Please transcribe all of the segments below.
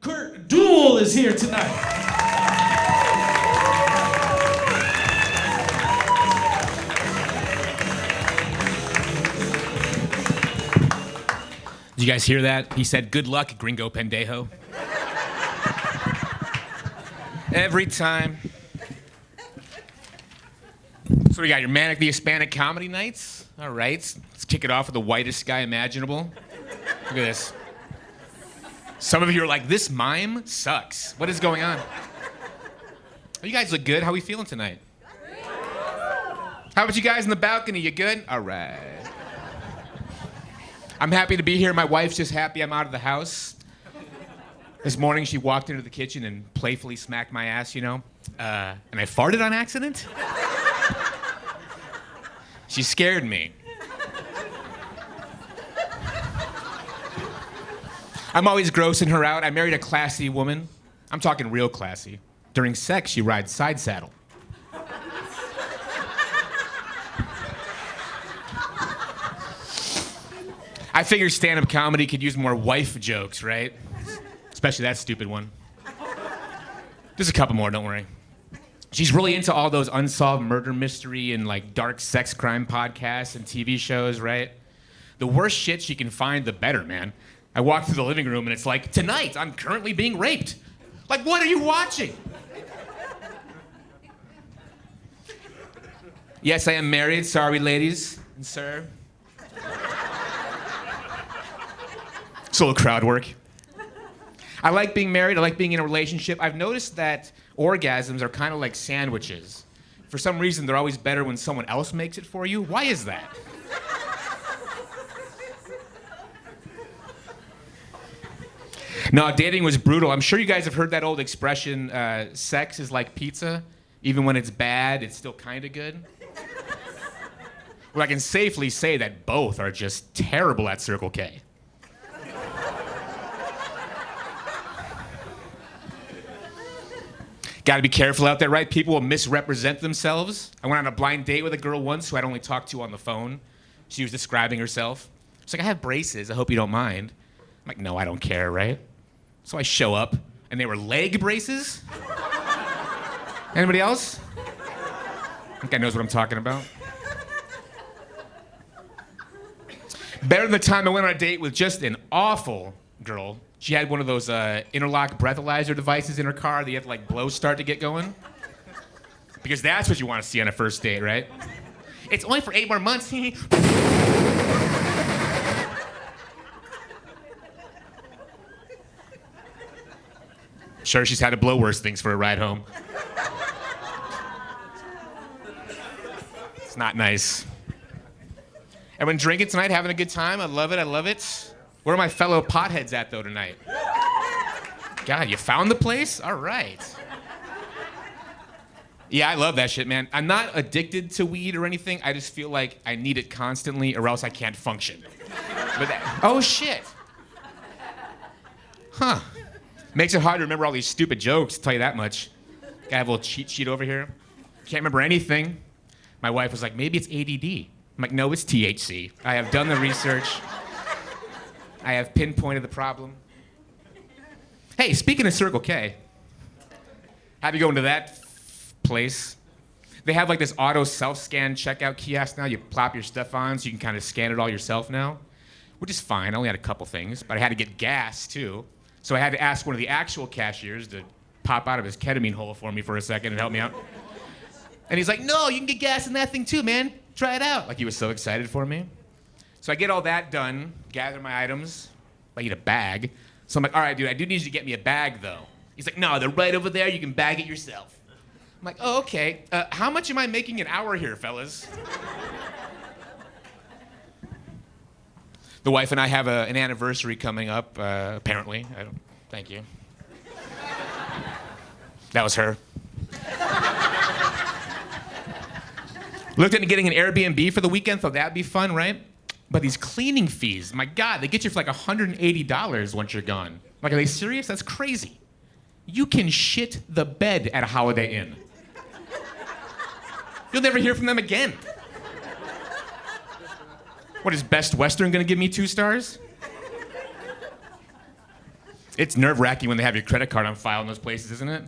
Curt Duell is here tonight. Did you guys hear that? He said, "Good luck, gringo pendejo." Every time. So we got your Manic the Hispanic comedy nights. All right, let's kick it off with the whitest guy imaginable. Look at this. Some of you are like, this mime sucks. What is going on? Oh, you guys look good. How are we feeling tonight? How about you guys in the balcony? You good? All right. I'm happy to be here. My wife's just happy I'm out of the house. This morning she walked into the kitchen and playfully smacked my ass, and I farted on accident. She scared me. I'm always grossing her out. I married a classy woman. I'm talking real classy. During sex, she rides side saddle. I figured stand-up comedy could use more wife jokes, right? Especially that stupid one. There's a couple more, don't worry. She's really into all those unsolved murder mystery and like dark sex crime podcasts and TV shows, right? The worse shit she can find, the better, man. I walk through the living room and it's like, tonight I'm currently being raped. Like, what are you watching? Yes, I am married. Sorry, ladies and sir. It's a little crowd work. I like being married. I like being in a relationship. I've noticed that orgasms are kind of like sandwiches. For some reason, they're always better when someone else makes it for you. Why is that? No, dating was brutal. I'm sure you guys have heard that old expression, sex is like pizza. Even when it's bad, it's still kind of good. Well, I can safely say that both are just terrible at Circle K. Got to be careful out there, right? People will misrepresent themselves. I went on a blind date with a girl once who I'd only talked to on the phone. She was describing herself. She's like, I have braces. I hope you don't mind. I'm like, no, I don't care, right? So I show up, and they were leg braces. Anybody else? I think I knows what I'm talking about. Better than the time I went on a date with just an awful girl. She had one of those interlock breathalyzer devices in her car that you have to like blow start to get going. Because that's what you want to see on a first date, right? It's only for 8 more months. Sure, she's had to blow worse things for a ride home. It's not nice. Everyone drinking tonight, having a good time? I love it, I love it. Where are my fellow potheads at, though, tonight? God, you found the place? All right. Yeah, I love that shit, man. I'm not addicted to weed or anything. I just feel like I need it constantly or else I can't function. Oh, shit. Huh. Makes it hard to remember all these stupid jokes, I'll tell you that much. Gotta have a little cheat sheet over here. Can't remember anything. My wife was like, maybe it's ADD. I'm like, no, it's THC. I have done the research. I have pinpointed the problem. Hey, speaking of Circle K, have you going to that place? They have like this auto self-scan checkout kiosk now. You plop your stuff on so you can kind of scan it all yourself now, which is fine. I only had a couple things, but I had to get gas too. So I had to ask one of the actual cashiers to pop out of his ketamine hole for me for a second and help me out. And he's like, no, you can get gas in that thing too, man. Try it out. Like he was so excited for me. So I get all that done, gather my items. I need a bag. So I'm like, all right, dude, I do need you to get me a bag, though. He's like, no, they're right over there. You can bag it yourself. I'm like, oh, okay. How much am I making an hour here, fellas? The wife and I have an anniversary coming up, apparently. Thank you. That was her. Looked into getting an Airbnb for the weekend, thought that'd be fun, right? But these cleaning fees, my God, they get you for like $180 once you're gone. Like, are they serious? That's crazy. You can shit the bed at a Holiday Inn. You'll never hear from them again. What, is Best Western gonna give me 2 stars? It's nerve-wracking when they have your credit card on file in those places, isn't it?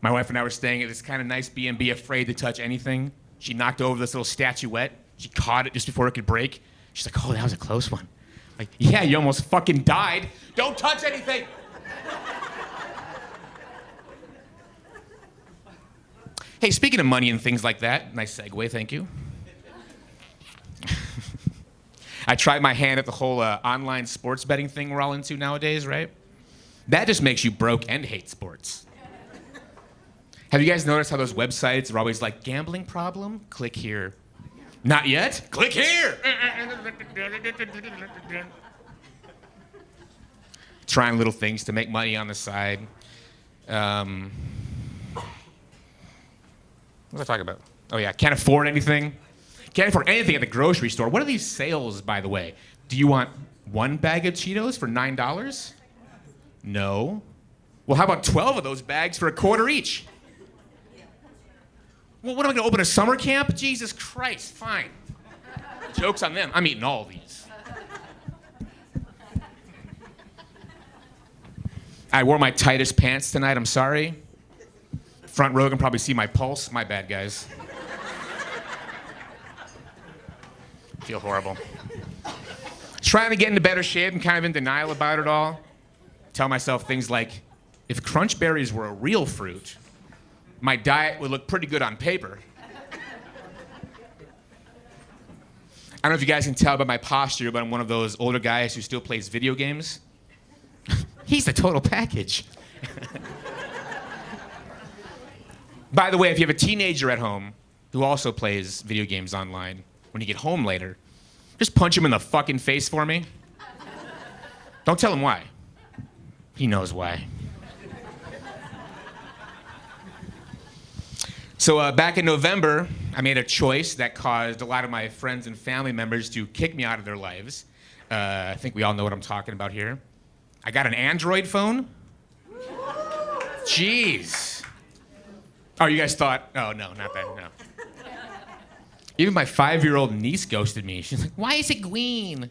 My wife and I were staying at this kind of nice B&B, afraid to touch anything. She knocked over this little statuette. She caught it just before it could break. She's like, oh, that was a close one. Like, yeah, you almost fucking died. Don't touch anything. Hey, speaking of money and things like that, nice segue, thank you. I tried my hand at the whole online sports betting thing we're all into nowadays, right? That just makes you broke and hate sports. Have you guys noticed how those websites are always like, gambling problem? Click here. Not yet? Click here! Trying little things to make money on the side. What was I talking about? Oh yeah, can't afford anything. Can't afford anything at the grocery store. What are these sales, by the way? Do you want one bag of Cheetos for $9? No. Well, how about 12 of those bags for $0.25 each? Well, what am I gonna open a summer camp? Jesus Christ, fine. Joke's on them. I'm eating all of these. I wore my tightest pants tonight, I'm sorry. Front row can probably see my pulse. My bad, guys. Feel horrible. Trying to get into better shape and kind of in denial about it all. Tell myself things like, if crunch berries were a real fruit, my diet would look pretty good on paper. I don't know if you guys can tell by my posture, but I'm one of those older guys who still plays video games. He's the total package. By the way, if you have a teenager at home who also plays video games online, when you get home later, just punch him in the fucking face for me. Don't tell him why. He knows why. So back in November, I made a choice that caused a lot of my friends and family members to kick me out of their lives. I think we all know what I'm talking about here. I got an Android phone. Jeez. Oh, you guys thought, oh no, not that, no. Even my 5-year-old niece ghosted me. She's like, why is it green?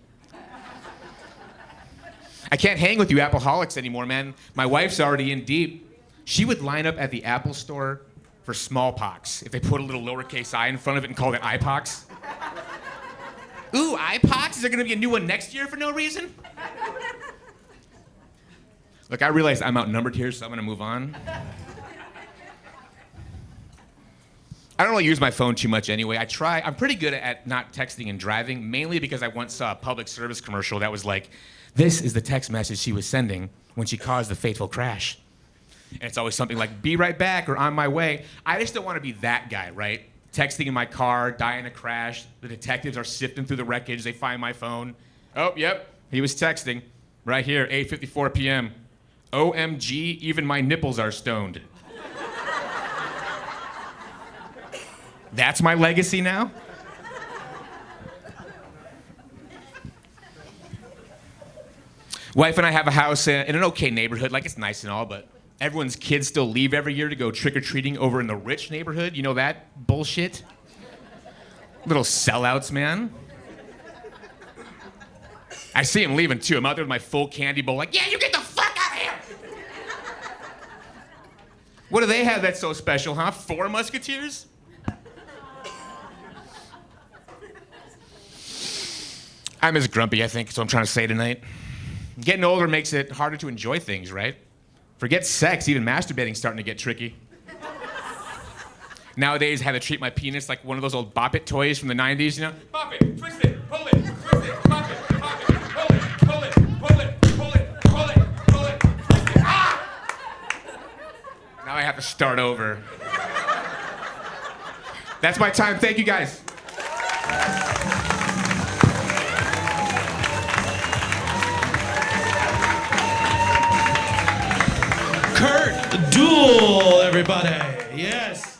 I can't hang with you Appleholics anymore, man. My wife's already in deep. She would line up at the Apple store for smallpox if they put a little lowercase I in front of it and called it iPox. Ooh, iPox? Is there gonna be a new one next year for no reason? Look, I realize I'm outnumbered here, so I'm gonna move on. I don't really use my phone too much anyway. I'm pretty good at not texting and driving, mainly because I once saw a public service commercial that was like, this is the text message she was sending when she caused the fateful crash. And it's always something like, be right back or on my way. I just don't want to be that guy, right? Texting in my car, die in a crash. The detectives are sifting through the wreckage. They find my phone. Oh, yep, he was texting. Right here, 8:54 p.m. OMG, even my nipples are stoned. That's my legacy now? Wife and I have a house in an okay neighborhood. Like, it's nice and all, but everyone's kids still leave every year to go trick-or-treating over in the rich neighborhood. You know that bullshit? Little sellouts, man. I see them leaving, too. I'm out there with my full candy bowl like, yeah, you get the fuck out of here! What do they have that's so special, huh? 4 Musketeers? I'm as grumpy, I think, is what I'm trying to say tonight. Getting older makes it harder to enjoy things, right? Forget sex, even masturbating's starting to get tricky. Nowadays, I have to treat my penis like one of those old Bop It toys from the 90s, you know? Bop it, twist it, pull it, twist it, bop it, pull it, pull it, pull it, pull it, pull it, pull it, twist it, ah! Now I have to start over. That's my time, thank you guys. Curt, Duell, everybody. Yes.